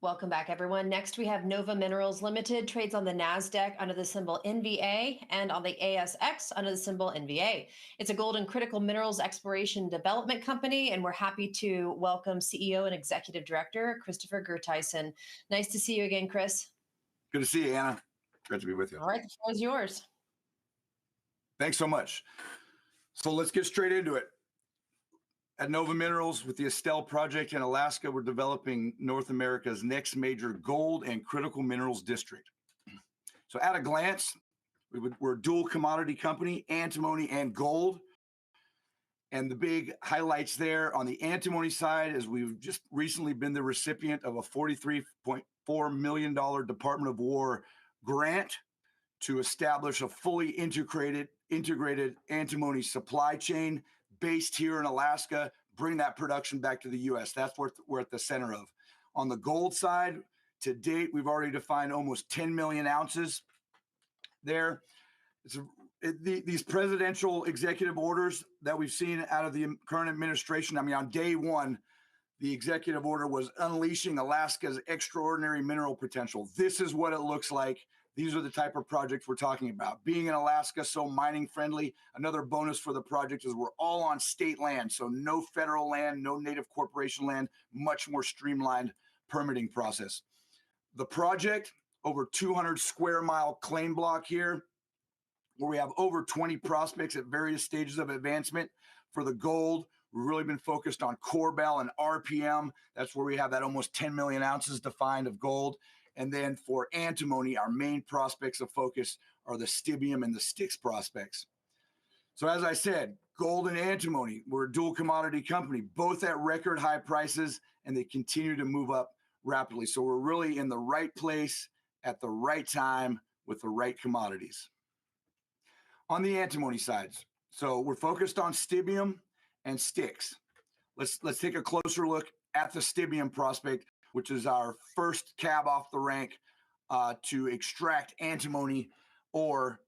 Welcome back, everyone. Next, we have Nova Minerals Limited, trades on the NASDAQ under the symbol NVA and on the ASX under the symbol NVA. It's a gold and critical minerals exploration development company, and we're happy to welcome CEO and Executive Director Christopher Gerteisen. Nice to see you again, Chris. Good to see you, Anna. Great to be with you. All right, the floor is yours. Thanks so much. So let's get straight into it. At Nova Minerals, with the Estelle project in Alaska, we're developing North America's next major gold and critical minerals district. So at a glance, we're a dual commodity company, antimony and gold. And the big highlights there on the antimony side is we've just recently been the recipient of a $43.4 million Department of War grant to establish a fully integrated antimony supply chain based here in Alaska, bring that production back to the U.S. That's what we're at the center of. On the gold side, to date, we've already defined almost 10 million ounces there. These presidential executive orders that we've seen out of the current administration, I mean, on day one, the executive order was unleashing Alaska's extraordinary mineral potential. This is what it looks like. These are the type of projects we're talking about. Being in Alaska, so mining friendly. Another bonus for the project is we're all on state land, so no federal land, no native corporation land, much more streamlined permitting process. The project, over 200 square mile claim block here, where we have over 20 prospects at various stages of advancement. For the gold, we've really been focused on Corbel and RPM. That's where we have that almost 10 million ounces defined of gold. And then for antimony, our main prospects of focus are the Stibium and the Styx prospects. So as I said, gold and antimony, we're a dual commodity company, both at record high prices, and they continue to move up rapidly. So we're really in the right place at the right time with the right commodities. On the antimony sides, so we're focused on Stibium and Styx. Let's take a closer look at the Stibium prospect, which is our first cab off the rank to extract antimony or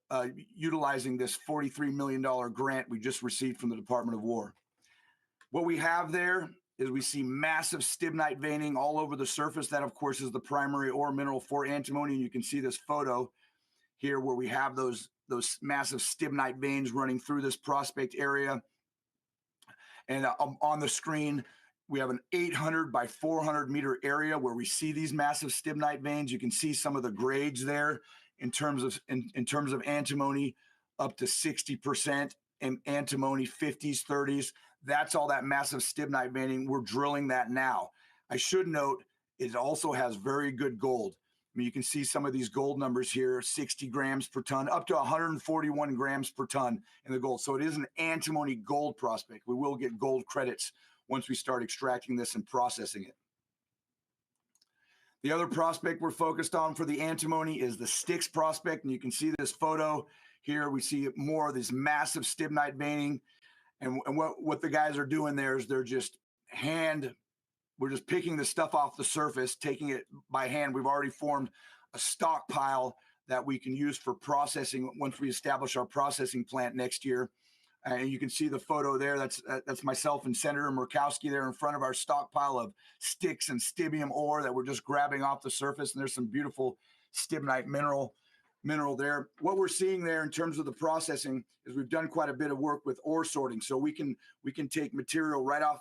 utilizing this $43 million grant we just received from the Department of War. What we have there is we see massive stibnite veining all over the surface. That, of course, is the primary ore mineral for antimony. And you can see this photo here where we have those massive stibnite veins running through this prospect area. And on the screen, we have an 800 by 400 meter area where we see these massive stibnite veins. You can see some of the grades there in terms of antimony, up to 60%, and antimony 50s, 30s. That's all that massive stibnite veining. We're drilling that now. I should note it also has very good gold. I mean, you can see some of these gold numbers here, 60 grams per ton, up to 141 grams per ton in the gold. So it is an antimony gold prospect. We will get gold credits once we start extracting this and processing it. The other prospect we're focused on for the antimony is the Styx prospect. And you can see this photo here. We see more of this massive stibnite veining. And what the guys are doing there is we're just picking the stuff off the surface, taking it by hand. We've already formed a stockpile that we can use for processing once we establish our processing plant next year. And you can see the photo there. That's myself and Senator Murkowski there in front of our stockpile of Styx and Stibium ore that we're just grabbing off the surface. And there's some beautiful stibnite mineral there. What we're seeing there in terms of the processing is we've done quite a bit of work with ore sorting. So we can take material right out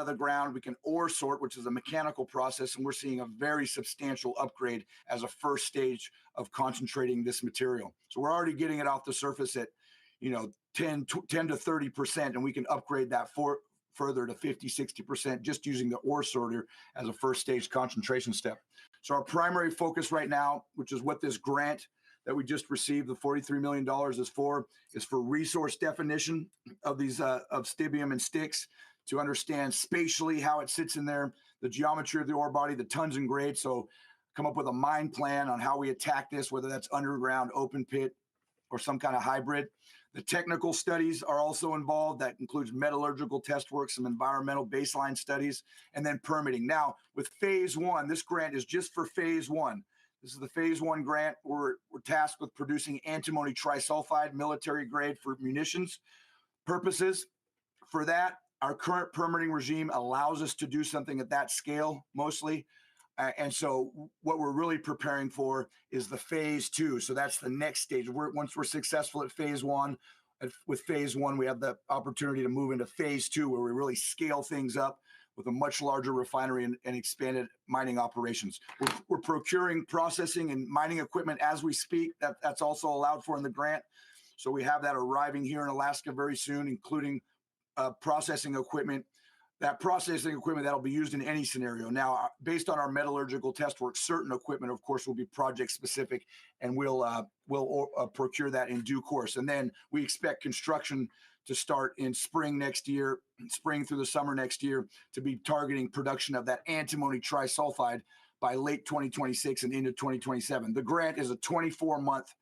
of the ground. We can ore sort, which is a mechanical process, and we're seeing a very substantial upgrade as a first stage of concentrating this material. So we're already getting it off the surface at 10 to 30%, and we can upgrade that further to 50, 60% just using the ore sorter as a first stage concentration step. So our primary focus right now, which is what this grant that we just received, the $43 million is for resource definition of these of Stibium and Styx, to understand spatially how it sits in there, the geometry of the ore body, the tons and grades. So come up with a mine plan on how we attack this, whether that's underground, open pit, or some kind of hybrid. The technical studies are also involved. That includes metallurgical test work, some environmental baseline studies, and then permitting. Now, with phase one, this grant is just for phase one. This is the phase one grant. We're tasked with producing antimony trisulfide, military grade for munitions purposes. For that, our current permitting regime allows us to do something at that scale, mostly. And so what we're really preparing for is the phase two. So that's the next stage. Once we're successful at phase one, with phase one, we have the opportunity to move into phase two, where we really scale things up with a much larger refinery and expanded mining operations. We're procuring processing and mining equipment as we speak. That's also allowed for in the grant. So we have that arriving here in Alaska very soon, including processing equipment. That processing equipment that'll be used in any scenario. Now, based on our metallurgical test work, certain equipment, of course, will be project specific, and we'll procure that in due course. And then we expect construction to start in spring next year, spring through the summer next year, to be targeting production of that antimony trisulfide by late 2026 and into 2027. The grant is a 24-month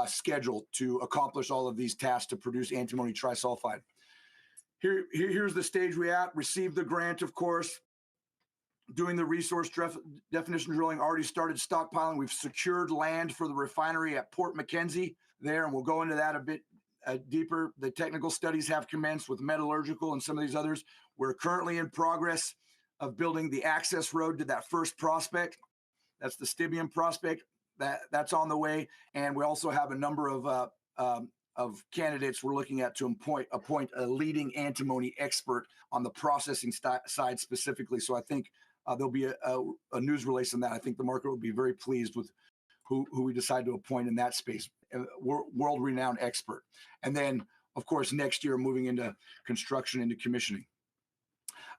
schedule to accomplish all of these tasks to produce antimony trisulfide. Here's the stage we at. Received the grant, of course. Doing the resource definition drilling, already started stockpiling. We've secured land for the refinery at Port Mackenzie there, and we'll go into that a bit deeper. The technical studies have commenced with metallurgical and some of these others. We're currently in progress of building the access road to that first prospect. That's the Stibium prospect. That's on the way. And we also have a number of candidates we're looking at to appoint a leading antimony expert on the processing side specifically. So I think there'll be a news release on that. I think the market will be very pleased with who we decide to appoint in that space, world-renowned expert. And then, of course, next year, moving into construction, into commissioning.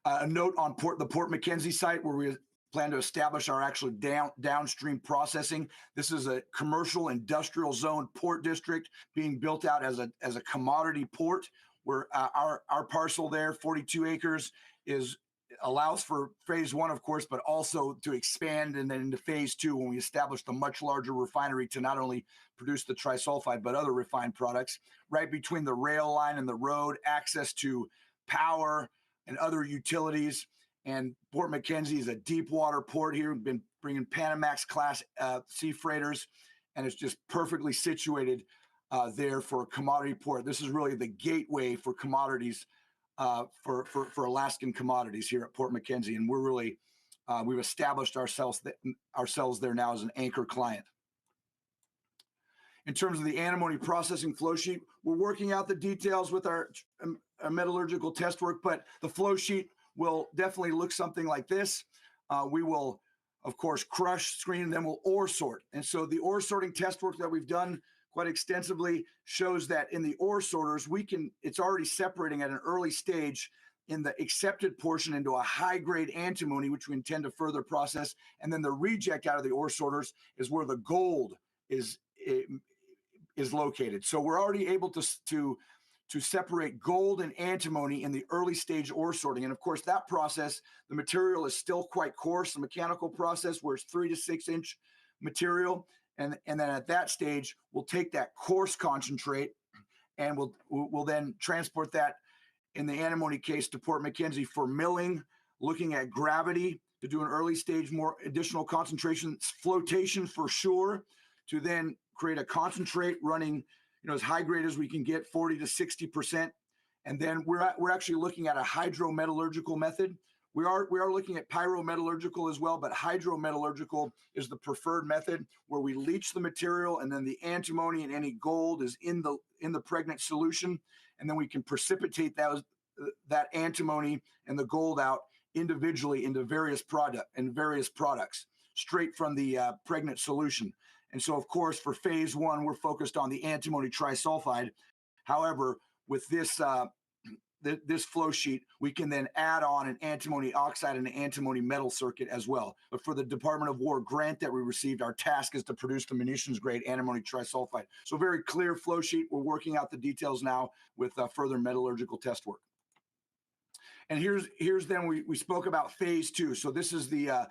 A note on the Port Mackenzie site, where we plan to establish our actual downstream processing. This is a commercial industrial zone port district being built out as a commodity port, where our parcel there, 42 acres, allows for phase one, of course, but also to expand and then into phase two, when we establish the much larger refinery to not only produce the trisulfide, but other refined products. Right between the rail line and the road, access to power and other utilities. And Port Mackenzie is a deep water port here. We've been bringing Panamax class sea freighters, and it's just perfectly situated there for a commodity port. This is really the gateway for commodities, for Alaskan commodities here at Port Mackenzie. And we're really, we've established ourselves there now as an anchor client. In terms of the antimony processing flow sheet, we're working out the details with our metallurgical test work, but the flow sheet will definitely look something like this. We will, of course, crush, screen, and then we'll ore sort. And so the ore sorting test work that we've done quite extensively shows that in the ore sorters, it's already separating at an early stage in the accepted portion into a high-grade antimony, which we intend to further process. And then the reject out of the ore sorters is where the gold is located. So we're already able to separate gold and antimony in the early stage ore sorting. And of course, that process, the material is still quite coarse, a mechanical process where it's 3 to 6 inch material. And then at that stage, we'll take that coarse concentrate and we'll then transport that, in the antimony case, to Port Mackenzie for milling, looking at gravity to do an early stage, more additional concentration, flotation for sure, to then create a concentrate running as high grade as we can get, 40 to 60%. And then we're actually looking at a hydrometallurgical method. We are looking at pyrometallurgical as well, but hydrometallurgical is the preferred method, where we leach the material and then the antimony and any gold is in the pregnant solution. And then we can precipitate that antimony and the gold out individually into various products straight from the pregnant solution. And so, of course, for phase one, we're focused on the antimony trisulfide. However, with this flow sheet, we can then add on an antimony oxide and an antimony metal circuit as well. But for the Department of War grant that we received, our task is to produce the munitions grade antimony trisulfide. So very clear flow sheet. We're working out the details now with further metallurgical test work. And here's then we spoke about phase two. So this is the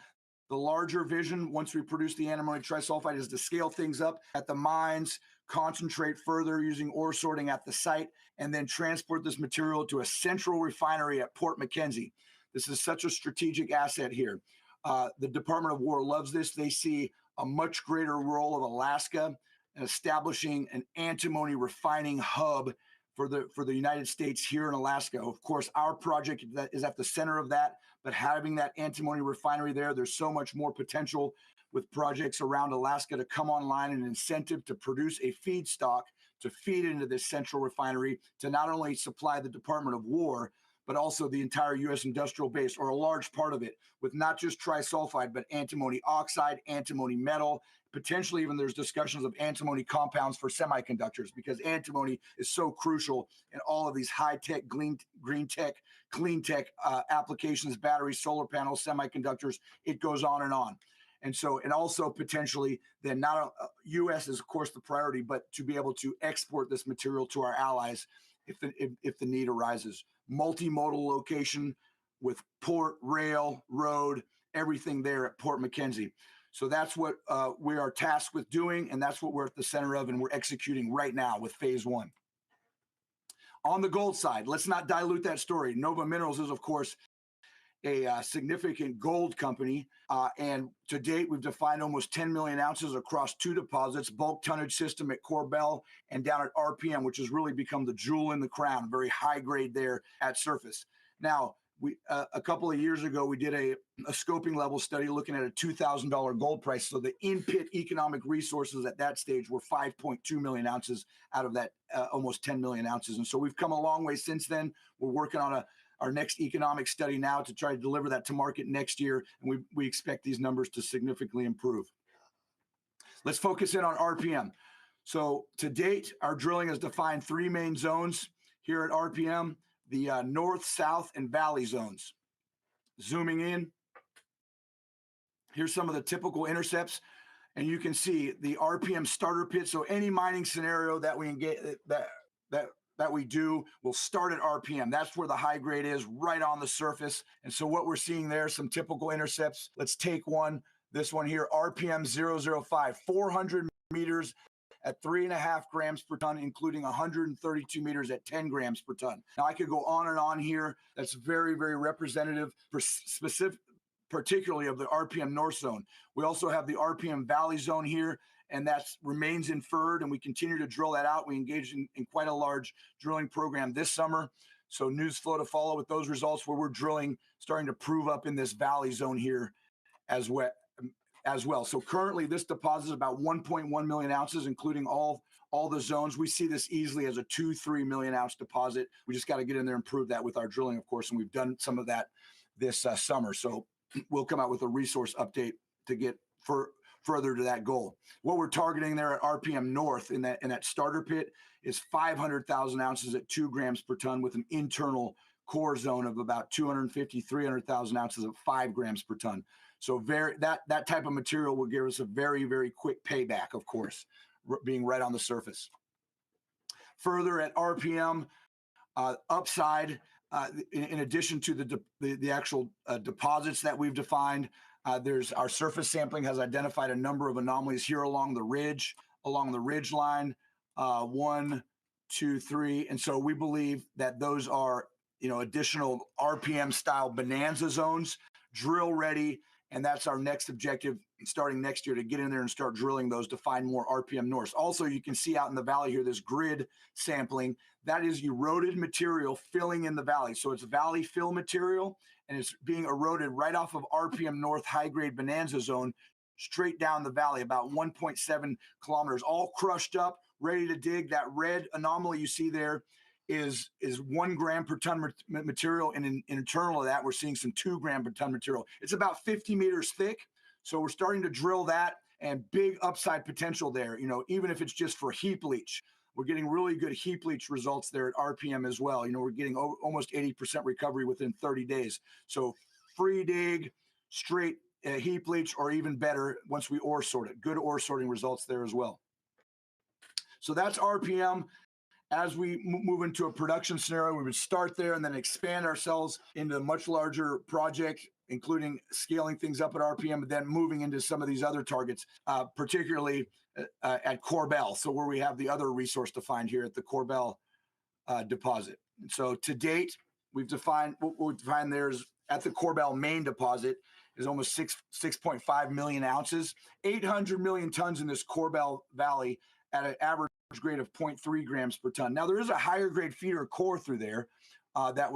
larger vision, once we produce the antimony trisulfide, is to scale things up at the mines, concentrate further using ore sorting at the site, and then transport this material to a central refinery at Port Mackenzie. This is such a strategic asset here. The Department of War loves this. They see a much greater role of Alaska in establishing an antimony refining hub for the United States here in Alaska. Of course, our project that is at the center of that, but having that antimony refinery there, there's so much more potential with projects around Alaska to come online, an incentive to produce a feedstock to feed into this central refinery to not only supply the Department of War, but also the entire U.S. industrial base, or a large part of it, with not just trisulfide, but antimony oxide, antimony metal. Potentially even there's discussions of antimony compounds for semiconductors, because antimony is so crucial in all of these high-tech, green tech, clean tech applications, batteries, solar panels, semiconductors, it goes on and on. And so, and also potentially then not U.S. is of course the priority, but to be able to export this material to our allies if the need arises. Multimodal location with port, rail, road, everything there at Port Mackenzie. So that's what we are tasked with doing, and that's what we're at the center of, and we're executing right now with phase one. On the gold side, let's not dilute that story. Nova Minerals is, of course, a significant gold company, and to date, we've defined almost 10 million ounces across 2 deposits, bulk tonnage system at Corbell and down at RPM, which has really become the jewel in the crown, very high grade there at surface. Now, we a couple of years ago, we did a scoping level study looking at a $2,000 gold price. So the in-pit economic resources at that stage were 5.2 million ounces out of that almost 10 million ounces. And so we've come a long way since then. We're working on our next economic study now to try to deliver that to market next year. And we expect these numbers to significantly improve. Let's focus in on RPM. So to date, our drilling has defined 3 main zones here at RPM, the north, south, and valley zones. Zooming in, here's some of the typical intercepts. And you can see the RPM starter pit. So any mining scenario that we engage, that we do will start at RPM. That's where the high grade is, right on the surface. And so what we're seeing there, some typical intercepts. Let's take one, this one here, RPM 005, 400 meters at 3.5 grams per ton, including 132 meters at 10 grams per ton. Now I could go on and on here. That's very, very representative, specific, particularly of the RPM North Zone. We also have the RPM Valley Zone here, and that remains inferred, and we continue to drill that out. We engaged in quite a large drilling program this summer. So news flow to follow with those results, where we're drilling, starting to prove up in this Valley Zone here as well. So currently this deposit is about 1.1 million ounces, including all the zones. We see this easily as a 2-3 million ounce deposit. We just got to get in there and prove that with our drilling, of course, and we've done some of that this summer. So we'll come out with a resource update to get further to that goal. What we're targeting there at RPM North in that starter pit is 500,000 ounces at 2 grams per ton, with an internal core zone of about 250, 300,000 ounces at 5 grams per ton. So that type of material will give us a very, very quick payback, of course, being right on the surface. Further at RPM, upside, in addition to the actual deposits that we've defined, there's our surface sampling has identified a number of anomalies here along the ridge line, 1, 2, 3. And so we believe that those are, additional RPM style bonanza zones, drill ready. And that's our next objective starting next year, to get in there and start drilling those to find more RPM North. Also, you can see out in the valley here, this grid sampling, that is eroded material filling in the valley. So it's valley fill material, and it's being eroded right off of RPM North high-grade bonanza zone, straight down the valley, about 1.7 kilometers, all crushed up, ready to dig. That red anomaly you see there is 1 gram per ton material, and in internal of that, we're seeing some 2 gram per ton material. It's about 50 meters thick. So we're starting to drill that, and big upside potential there, even if it's just for heap leach. We're getting really good heap leach results there at RPM as well. We're getting almost 80% recovery within 30 days. So free dig, straight heap leach, or even better once we ore sort it. Good ore sorting results there as well. So that's RPM. As we move into a production scenario, we would start there and then expand ourselves into a much larger project, including scaling things up at RPM, but then moving into some of these other targets, particularly at Corbell. So where we have the other resource defined here at the Corbell deposit. And so to date, we've defined what we defined there is at the Corbell main deposit is almost 6.5 million ounces, 800 million tons in this Corbell Valley at an average grade of 0.3 grams per ton. Now there is a higher grade feeder core through there that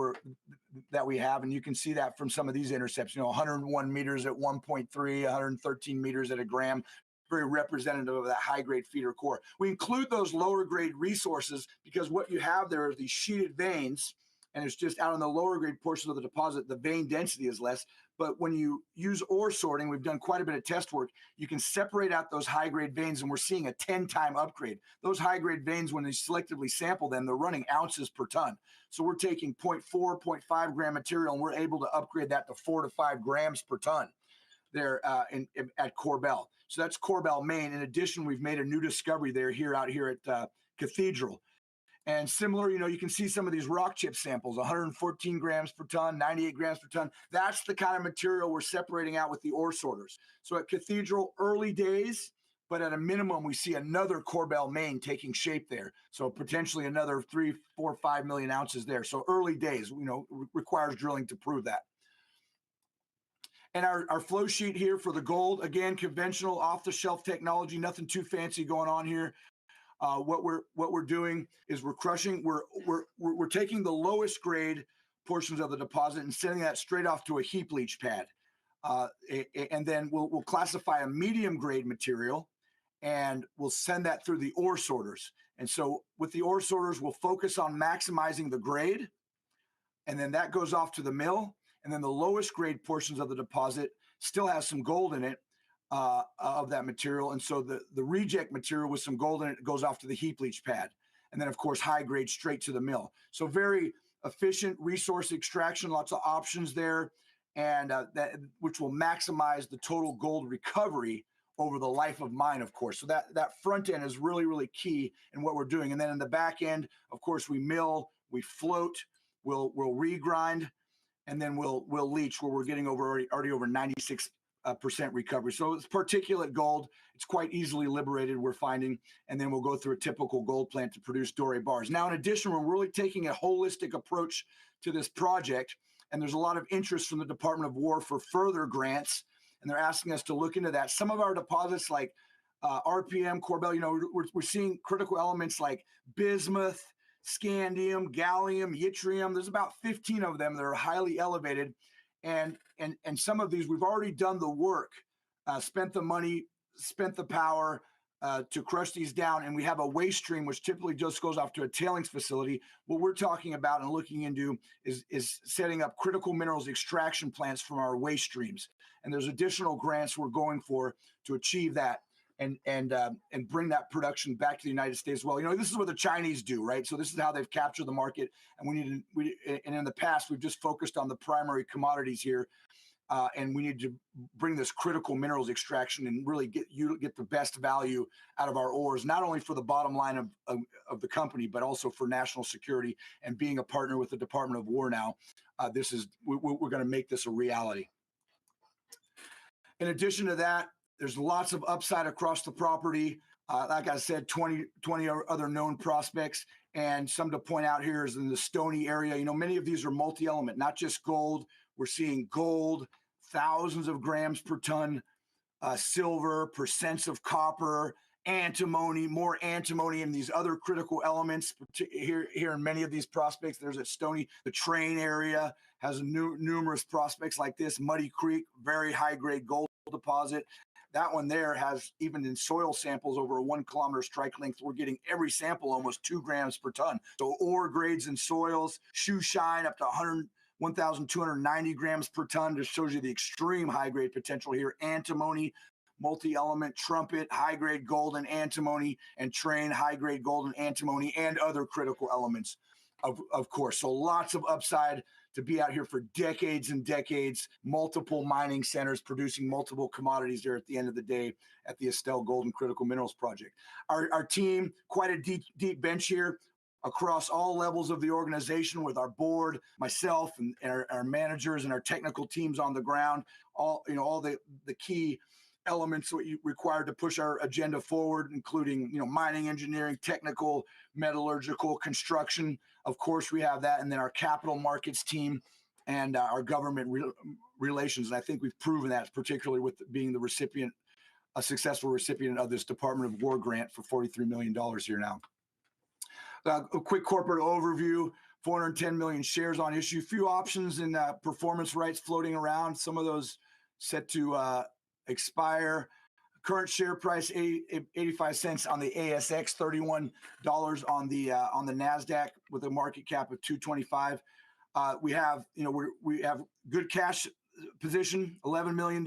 we have, and you can see that from some of these intercepts. 101 meters at 1.3, 113 meters at a gram. Very representative of that high grade feeder core. We include those lower grade resources because what you have there are these sheeted veins, and it's just out in the lower grade portions of the deposit, the vein density is less. But when you use ore sorting, we've done quite a bit of test work, you can separate out those high grade veins, and we're seeing a 10-time upgrade. Those high grade veins, when they selectively sample them, they're running ounces per ton. So we're taking 0.4, 0.5 gram material, and we're able to upgrade that to 4 to 5 grams per ton there at Corbell. So that's Corbell, Maine. In addition, we've made a new discovery out here at Cathedral. And similar, you can see some of these rock chip samples, 114 grams per ton, 98 grams per ton. That's the kind of material we're separating out with the ore sorters. So at Cathedral, early days, but at a minimum, we see another Corbell, Maine taking shape there. So potentially another 3, 4, 5 million ounces there. So early days, requires drilling to prove that. And our flow sheet here for the gold, again, conventional off-the-shelf technology, nothing too fancy going on here. What we're doing is we're crushing. We're taking the lowest grade portions of the deposit and sending that straight off to a heap leach pad, and then we'll classify a medium grade material, and we'll send that through the ore sorters. And so with the ore sorters, we'll focus on maximizing the grade, and then that goes off to the mill. And then the lowest grade portions of the deposit still has some gold in it. Of that material. And so the reject material with some gold in it goes off to the heap leach pad. And then, of course, high grade straight to the mill. So very efficient resource extraction, lots of options there, and which will maximize the total gold recovery over the life of mine, of course. So that front end is really, really key in what we're doing. And then in the back end, of course, we mill, we float, we'll regrind, and then we'll leach, where we're getting already over 96% recovery. So it's particulate gold. It's quite easily liberated, we're finding, and then we'll go through a typical gold plant to produce doré bars. Now, in addition, we're really taking a holistic approach to this project, and there's a lot of interest from the Department of War for further grants, and they're asking us to look into that. Some of our deposits, like RPM, Corbell, we're seeing critical elements like bismuth, scandium, gallium, yttrium. There's about 15 of them that are highly elevated. And some of these, we've already done the work, spent the money, spent the power to crush these down. And we have a waste stream, which typically just goes off to a tailings facility. What we're talking about and looking into is setting up critical minerals extraction plants from our waste streams. And there's additional grants we're going for to achieve that and bring that production back to the United States as well. This is what the Chinese do, right? So this is how they've captured the market. And and in the past, we've just focused on the primary commodities here. And we need to bring this critical minerals extraction and really get the best value out of our ores, not only for the bottom line of the company, but also for national security. And being a partner with the Department of War now, we're going to make this a reality. In addition to that, there's lots of upside across the property. Like I said, 20 other known prospects. And some to point out here is in the Stony area. Many of these are multi-element, not just gold. We're seeing gold, thousands of grams per ton, silver, percents of copper, antimony, more antimony, and these other critical elements here in many of these prospects. There's at Stony, the Train area has numerous prospects like this. Muddy Creek, very high-grade gold deposit. That one there has, even in soil samples over a 1 kilometer strike length, we're getting every sample almost 2 grams per ton. So ore grades in soils, shoe shine up to 1,290 grams per ton. Just shows you the extreme high grade potential here. Antimony, multi-element, trumpet, high grade gold and antimony, and Train, high grade gold and antimony, and other critical elements, of course. So lots of upside to be out here for decades and decades, multiple mining centers producing multiple commodities there at the end of the day at the Estelle Gold and Critical Minerals Project. Our team, quite a deep bench here across all levels of the organization, with our board, myself, and our managers and our technical teams on the ground, all the key elements that you required to push our agenda forward, including mining engineering, technical, metallurgical, construction. Of course, we have that, and then our capital markets team and our government relations. And I think we've proven that, particularly with being the recipient a successful recipient of this Department of War grant for $43 million here now. A quick corporate overview, 410 million shares on issue, few options and performance rights floating around, some of those set to expire. Current share price 85 cents on the ASX, $31 on the Nasdaq with a market cap of 225. We have good cash position, $11 million,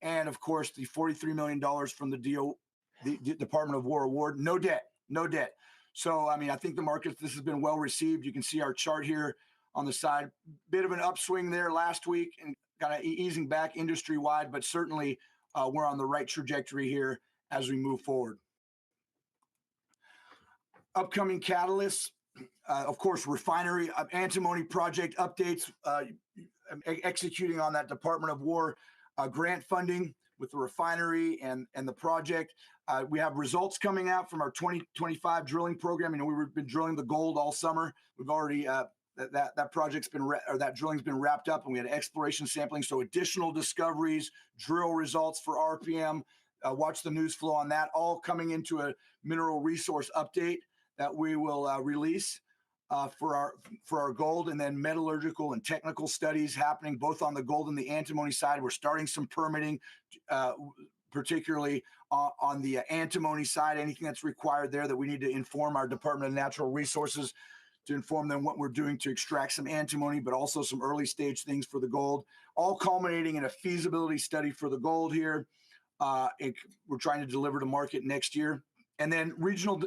and of course the $43 million from the Department of War award. No debt. So I mean, I think the market, this has been well received. You can see our chart here on the side. Bit of an upswing there last week and kind of easing back industry wide, but certainly we're on the right trajectory here as we move forward. Upcoming catalysts, of course, refinery, antimony project updates, executing on that Department of War grant funding with the refinery and the project. We have results coming out from our 2025 drilling program. We've been drilling the gold all summer. We've already that project's been that drilling's been wrapped up, and we had exploration sampling. So additional discoveries, drill results for RPM. Watch the news flow on that. All coming into a mineral resource update that we will release for our gold, and then metallurgical and technical studies happening both on the gold and the antimony side. We're starting some permitting, particularly on the antimony side. Anything that's required there that we need to inform our Department of Natural Resources to inform them what we're doing to extract some antimony, but also some early stage things for the gold, all culminating in a feasibility study for the gold here. We're trying to deliver to market next year. And then regional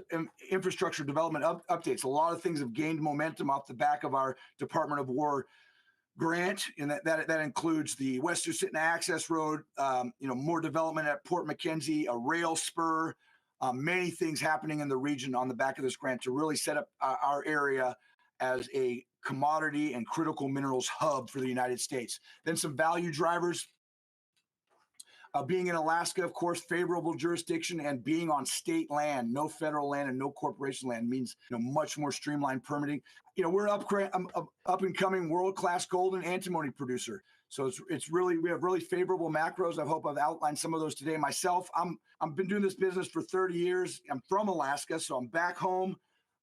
infrastructure development updates. A lot of things have gained momentum off the back of our Department of War grant, and that includes the Western Sitna Access Road, more development at Port Mackenzie, a rail spur, many things happening in the region on the back of this grant to really set up our area as a commodity and critical minerals hub for the United States. Then some value drivers. Being in Alaska, of course, favorable jurisdiction, and being on state land, no federal land and no corporation land means much more streamlined permitting. We're up and coming world-class gold and antimony producer. So it's really, we have really favorable macros. I hope I've outlined some of those today myself. I've been doing this business for 30 years. I'm from Alaska, so I'm back home.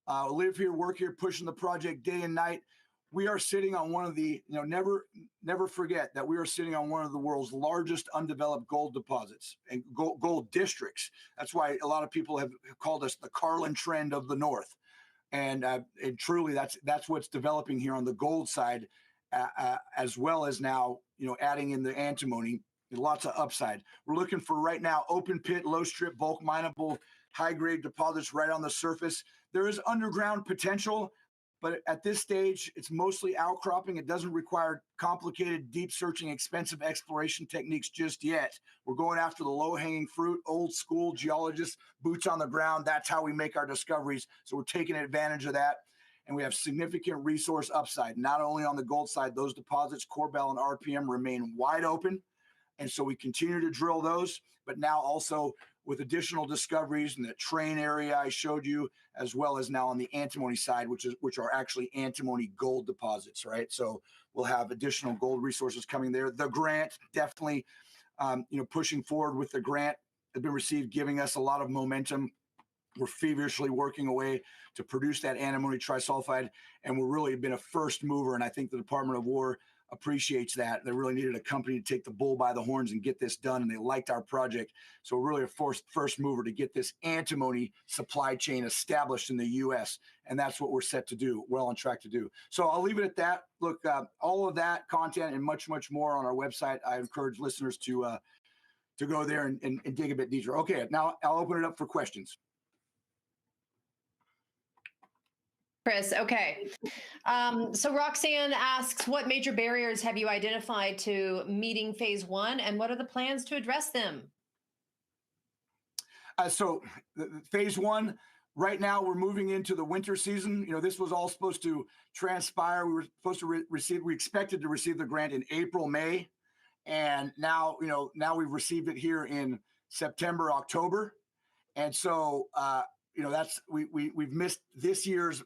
Live here, work here, pushing the project day and night. We are sitting on one of the, never forget that we are sitting on one of the world's largest undeveloped gold deposits and gold districts. That's why a lot of people have called us the Carlin Trend of the North. And truly, that's what's developing here on the gold side, as well as now, adding in the antimony. Lots of upside. We're looking for right now open pit, low strip, bulk mineable, high grade deposits right on the surface. There is underground potential, but at this stage, it's mostly outcropping. It doesn't require complicated, deep searching, expensive exploration techniques just yet. We're going after the low-hanging fruit, old school geologists, boots on the ground. That's how we make our discoveries. So we're taking advantage of that. And we have significant resource upside. Not only on the gold side, those deposits, Corbell and RPM, remain wide open. And so we continue to drill those, but now also with additional discoveries in the Train area I showed you, as well as now on the antimony side, which are actually antimony gold deposits, right? So we'll have additional gold resources coming there. The grant, definitely, pushing forward with the grant has been received, giving us a lot of momentum. We're feverishly working away to produce that antimony trisulfide, and we're really been a first mover, and I think the Department of War appreciates that. They really needed a company to take the bull by the horns and get this done, and they liked our project. So we're really a first mover to get this antimony supply chain established in the U.S., and that's what we're set to do, well on track to do. So I'll leave it at that. Look, all of that content and much, much more on our website. I encourage listeners to go there and dig a bit deeper. Okay, now I'll open it up for questions. Chris, okay. So Roxanne asks, what major barriers have you identified to meeting phase one, and what are the plans to address them? So phase one, right now we're moving into the winter season. This was all supposed to transpire. We were supposed to we expected to receive the grant in April, May. And now, now we've received it here in September, October. And so, we've missed this year's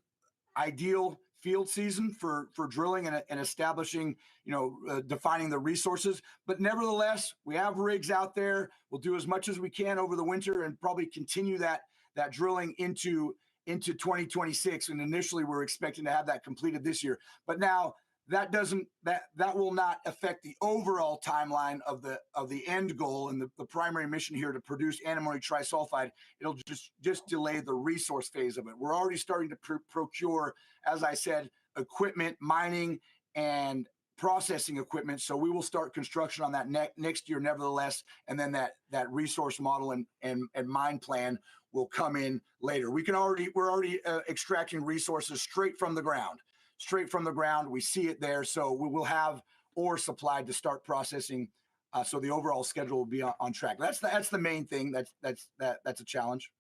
ideal field season for drilling and establishing, defining the resources. But nevertheless, we have rigs out there. We'll do as much as we can over the winter and probably continue that drilling into 2026. And initially, we're expecting to have that completed this year. But now that will not affect the overall timeline of the end goal and the primary mission here to produce antimony trisulfide. It'll just delay the resource phase of it. We're already starting to procure, as I said, equipment, mining and processing equipment. So we will start construction on that next year, nevertheless, and then that resource model and mine plan will come in later. We're already extracting resources straight from the ground. We see it there. So we will have ore supplied to start processing. So the overall schedule will be on track. That's the main thing. That's a challenge.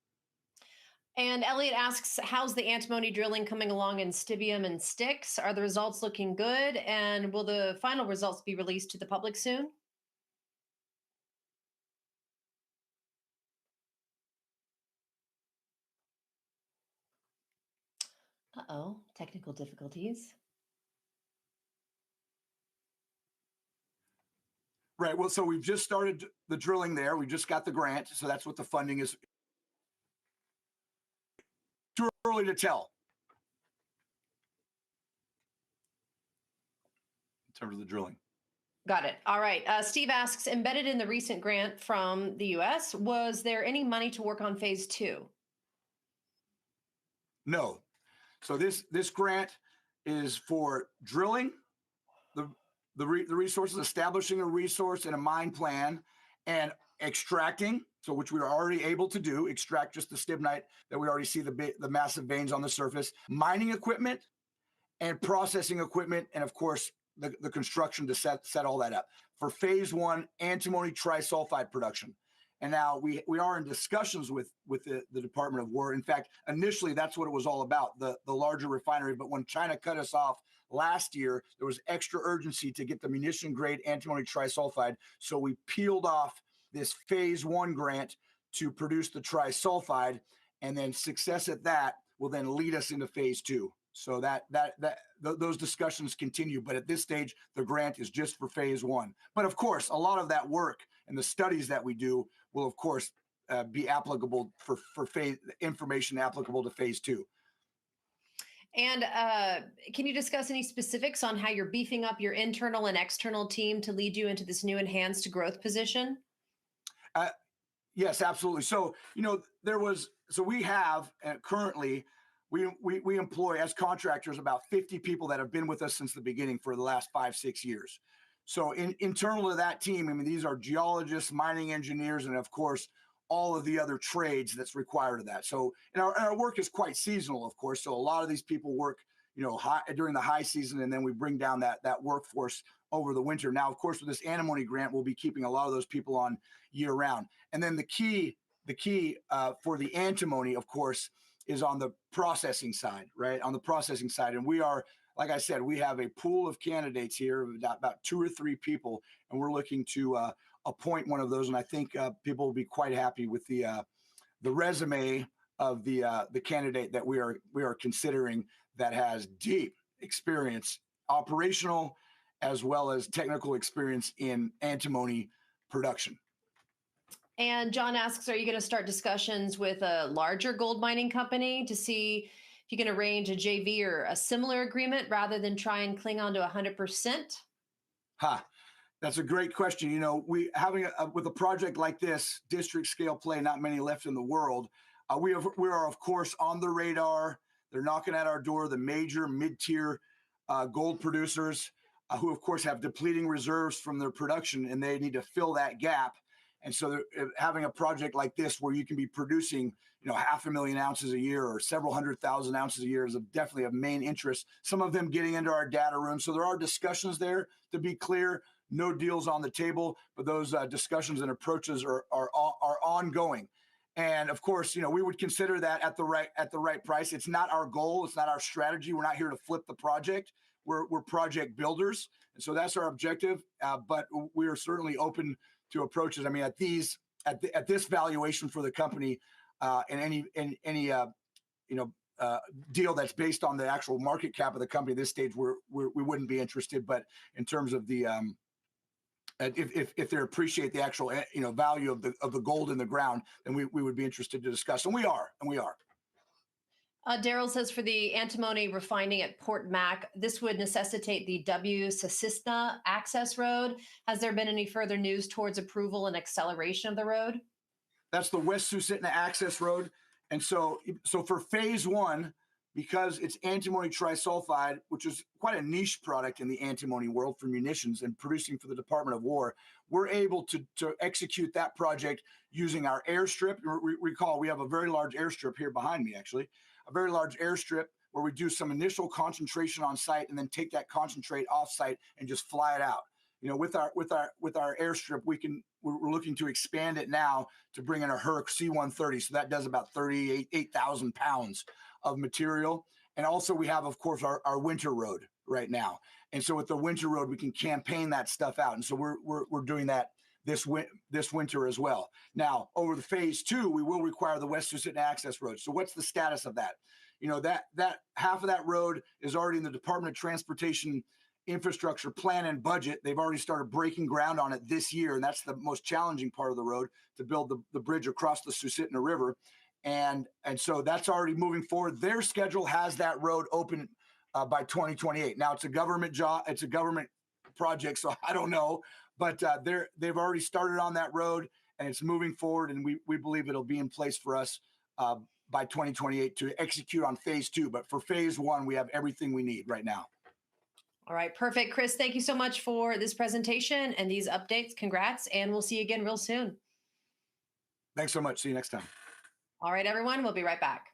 And Elliot asks, how's the antimony drilling coming along in Stibium and Styx? Are the results looking good? And will the final results be released to the public soon? Uh-oh, technical difficulties. Right. Well, so we've just started the drilling there. We just got the grant. So that's what the funding is. Too early to tell in terms of the drilling. Got it. All right. Steve asks, embedded in the recent grant from the U.S., was there any money to work on phase 2? No. So this grant is for drilling the resources, establishing a resource and a mine plan, and extracting, so which we are already able to do, extract just the stibnite that we already see the massive veins on the surface, mining equipment and processing equipment, and of course the construction to set all that up for phase 1 antimony trisulfide production. And now we are in discussions with the Department of War. In fact, initially that's what it was all about, the larger refinery. But when China cut us off last year, there was extra urgency to get the munition grade antimony trisulfide. So we peeled off this phase 1 grant to produce the trisulfide, and then success at that will then lead us into phase 2. So those discussions continue, but at this stage, the grant is just for phase 1. But of course, a lot of that work and the studies that we do will, of course, be applicable for phase information applicable to phase 2. And can you discuss any specifics on how you're beefing up your internal and external team to lead you into this new enhanced growth position? Yes, absolutely. So, we have currently, we employ as contractors about 50 people that have been with us since the beginning for the last 5-6 years. So internal to that team, I mean, these are geologists, mining engineers, and of course, all of the other trades that's required of that. So, and our work is quite seasonal, of course. So a lot of these people work, during the high season, and then we bring down that workforce over the winter. Now, of course, with this antimony grant, we'll be keeping a lot of those people on year round. And then the key for the antimony, of course, is on the processing side, right? On the processing side. And we are, like I said, we have a pool of candidates here, about 2 or 3 people, and we're looking to appoint one of those. And I think people will be quite happy with the resume of the candidate that we are considering, that has deep experience, operational as well as technical experience in antimony production. And John asks, are you going to start discussions with a larger gold mining company to see if you can arrange a JV or a similar agreement rather than try and cling on to 100%? That's a great question. We having with a project like this, district scale play, not many left in the world. We are of course on the radar. They're knocking at our door, the major mid-tier gold producers who of course have depleting reserves from their production, and they need to fill that gap. And so having a project like this where you can be producing, 500,000 ounces a year or several 100,000 ounces a year is definitely of main interest. Some of them getting into our data room. So there are discussions there, to be clear. No deals on the table, but those discussions and approaches are ongoing. And of course, we would consider that at the right price. It's not our goal. It's not our strategy. We're not here to flip the project. We're project builders. And so that's our objective. But we are certainly open to approaches. I mean, at this valuation for the company, and any deal that's based on the actual market cap of the company at this stage, we wouldn't be interested. But in terms of the if they appreciate the actual value of the gold in the ground, then we would be interested to discuss, and we are. Daryl says for the antimony refining at Port Mac, this would necessitate the W Susitna access road. Has there been any further news towards approval and acceleration of the road? That's the West Susitna access road. And so for phase one, because it's antimony trisulfide, which is quite a niche product in the antimony world for munitions and producing for the Department of War, we're able to execute that project using our airstrip. Recall, we have a very large airstrip here behind me, actually, a very large airstrip where we do some initial concentration on site and then take that concentrate off site and just fly it out. With our airstrip, we're looking to expand it now to bring in a Herc C-130. So that does about 8,000 pounds of material. And also we have, of course, our winter road right now. And so with the winter road, we can campaign that stuff out. And so we're doing that this winter as well. Now, over the phase two, we will require the West Susitna access road. So what's the status of that? That half of that road is already in the Department of Transportation infrastructure plan and budget. They've already started breaking ground on it this year. And that's the most challenging part of the road, to build the bridge across the Susitna River. And so that's already moving forward. Their schedule has that road open by 2028. Now it's a government job. It's a government project. So I don't know, but they've already started on that road and it's moving forward. And we believe it'll be in place for us by 2028 to execute on phase two. But for phase one, we have everything we need right now. All right, perfect. Chris, thank you so much for this presentation and these updates. Congrats, and we'll see you again real soon. Thanks so much. See you next time. All right, everyone, we'll be right back.